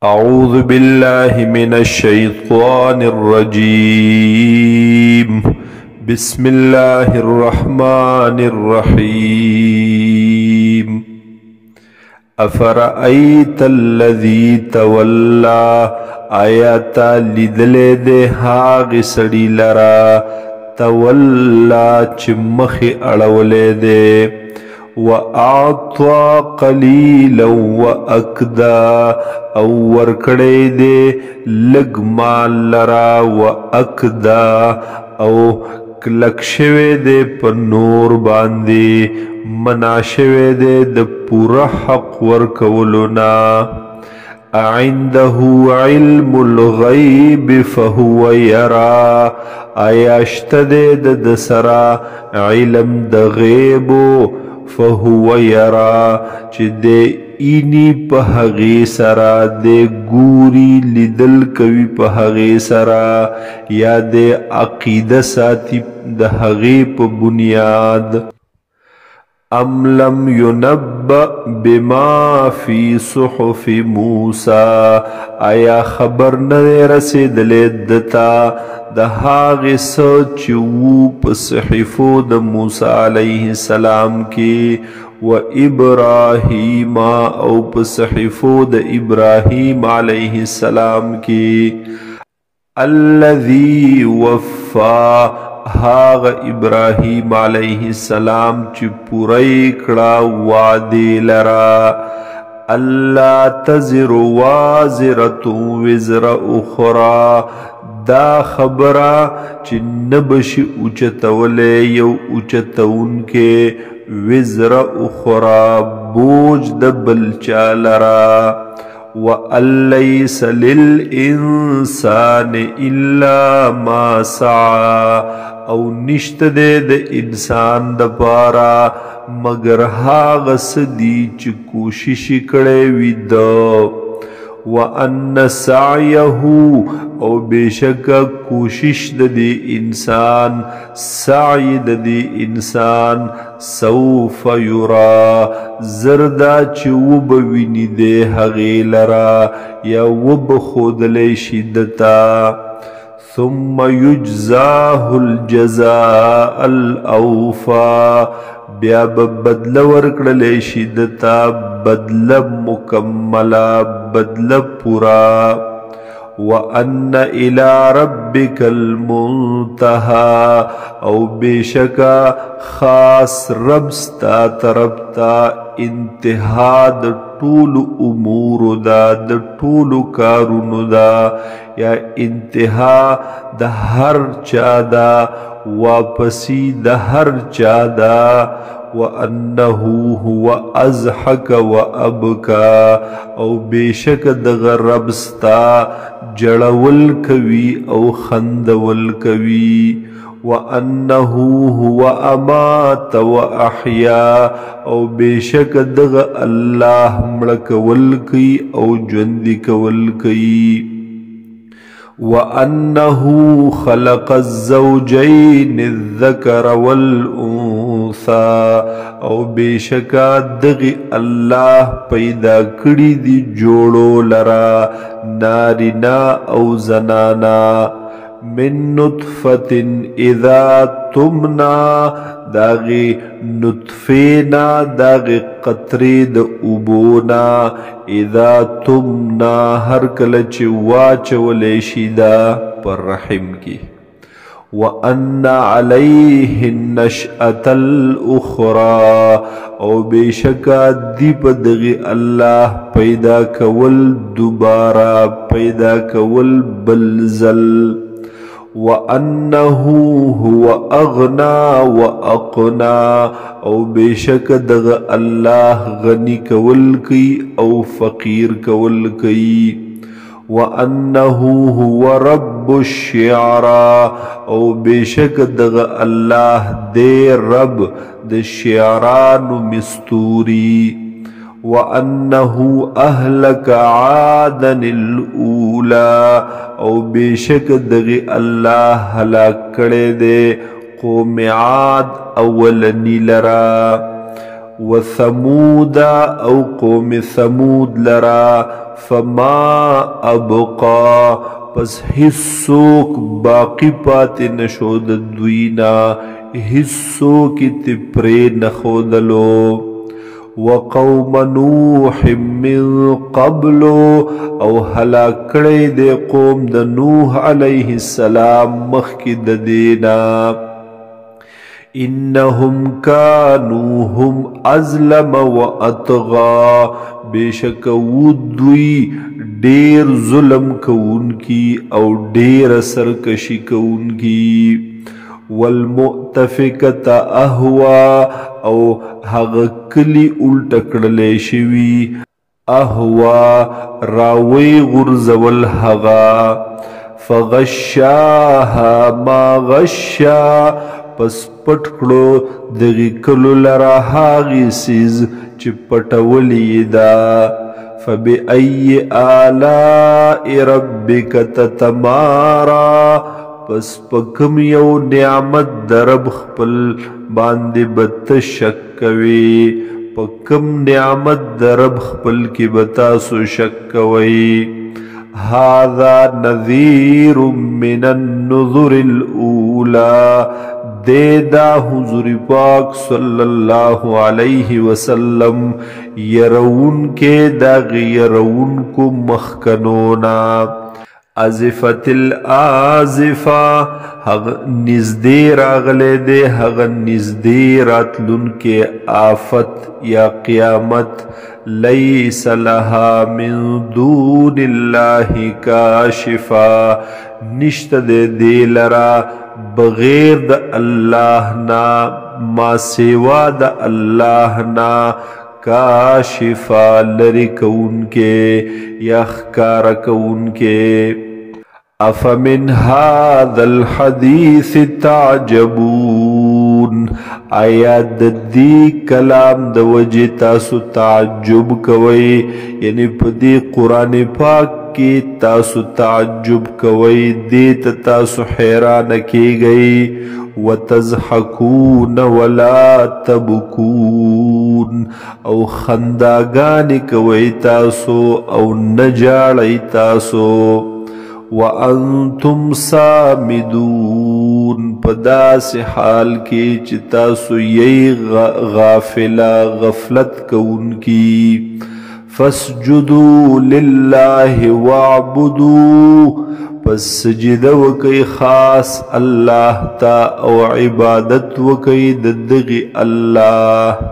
أعوذ بالله من الشيطان الرجيم. بسم الله الرحمن الرحيم. أفرأيت الذي تولى آيات لدلے دے هاغ سڑی لرا تولى چمخ اڑولے دے وَأَعْطَى قَلِيلًا وَأَكْدَى او ورکڑے دے لگ مال لرا وَأَكْدَى او کلکشوے دے پر نور باندے مناشوے دے د پورا حق ورکولنا. اعنده علم الغیب فهو یرا آیاشت دے د سرا علم د غیبو فهو یرا چی دے اینی پا حغی سرا دے گوری لیدل کوی پا حغی سرا یا دے عقیدہ ساتی دا حغی پا بنیاد. ام لم ینبأ بما فی صحف موسیٰ آیا خبر ندے رسیدلے دتا دا هاغ سچ وو پا صحفو دا موسیٰ علیہ السلام کی و ابراہیم او پا صحفو دا ابراہیم علیہ السلام کی. الذی وفا هاغ ابراہیم علیہ السلام چی پوری کڑا وعدی لرا اللہ تزر وازرت وزر اخرى دا خبرہ چی نبشی اچتولے یو اچتون کے وزر اخرى بوج دبل چالرا. وَأَن لَيْسَ لِلْإِنسَانِ إِلَّا مَا سَعَى او نشت دے د انسان د پارا مگر هاغ سدی چی کوشش کڑے وی دا. وَأَنَّ سَعْيَهُ او بیشک کوشش د دی انسان سعی د دی انسان سوف یرا زردا چی وب وینی دے حغی لرا یا وب خودلے شدتا. ثم یجزاه الجزاء الاوفا بیا بدل ورکڑلے شدتا بدل مکملا بدل پورا. وَأَنَّ إِلَىٰ رَبِّكَ الْمُنْتَهَى او بیشکا خاص ربستا تربتا انتہا د طول امور دا د طول کارون دا یا انتہا د ہر چادا واپسی د ہر چادا. وَأَنَّهُ هُوَ أَضْحَكَ وَأَبْكَى او بیشک دغ ربستا جڑول کوی او خندول کوی. وَأَنَّهُ هُوَ أَمَاتَ وَأَحْيَا او بیشک دغ اللہ مڑکول کی او جوندی کول کی. وَأَنَّهُ خَلَقَ الزَّوْجَيْنِ الذَّكَرَ وَالْأُنثَى او بیشکا دغی اللہ پیدا کڑی دی جوڑو لرا نارینا او زنانا. من نطفت اذا تمنا داغی نطفینا داغی قطری دا ابونا اذا تمنا ہر کلچ واچ ولیشیدہ پر رحم کی. وَأَنَّ عَلَيْهِ النَّشْأَةَ الْأُخْرَى او بیشکا دیپ دغی اللہ پیدا کول دوبارہ پیدا کول بلزل. وَأَنَّهُ هُوَ أَغْنَى وَأَقْنَى او بیشک دغ اللہ غنی کول کی او فقیر کول کی. وَأَنَّهُ هُوَ رَبُّ الشِّعْرَى او بیشک دغ اللہ دے رب د شعران مستوری. وَأَنَّهُ أَهْلَكَ عَادًا الْأُولَى او بیشک دغ اللہ ہلاک کڑے دے قوم عاد اولنی لرا. وثمود او قوم ثمود لرا فما ابقا پس حصوک باقی پات نشود دوینا حصوک تپری نخودلو وقوم نوح من قبل او هلاکڑی دے قوم د نوح علیہ السلام مخی دینا انہم کانو هم ازلم و اطغا بیشک ودوی دیر ظلم کون کی او دیر سرکشی کون کی والمؤتفکت اهوا او هغ کلی الٹکڑلے شوی اهوا راوی غرزول هغا فغشاها ما غشا پس پټکړو دغی کلو لرا هاغی سیز چی پټولی دا فبئی آلائی ربک تتمارا پس پکم یو نعمت درب خپل باندې بت شک کوي پکم نعمت درب خپل کی بتاسو شک کوي هذا نذیر من النذر الاولى دیدا حضور پاک صلی اللہ علیہ وسلم یرون کے داغ یرون کو مخکنونا ازفت الازفا حق نزدی راغلے دے حق نزدی راتلن کے آفت یا قیامت لیس لها من دون اللہ کاشفا نشت دے دے لرا بغیر دا اللہ نا ما سوا دا اللہ نا کاشفا لری کون کے یا خکار کون کے افمن هذا الحدیث تعجبون آیا دی کلام د وجه تاسو تعجب کوئی یعنی پدی قرآن پاک کی تاسو تعجب کوئی دیت تاسو حیران کی گئی وتضحکون ولا تبکون او خنداگانی کوئی تاسو او نجاڑی تاسو وَأَنْتُمْ سَامِدُونَ پداس حال کی چتاسو یی غافلہ غفلت کون کی فَاسْجُدُوا لِلَّهِ وَاعْبُدُوا پس سجد وکی خاص اللہ تا او عبادت وکی ددغی اللہ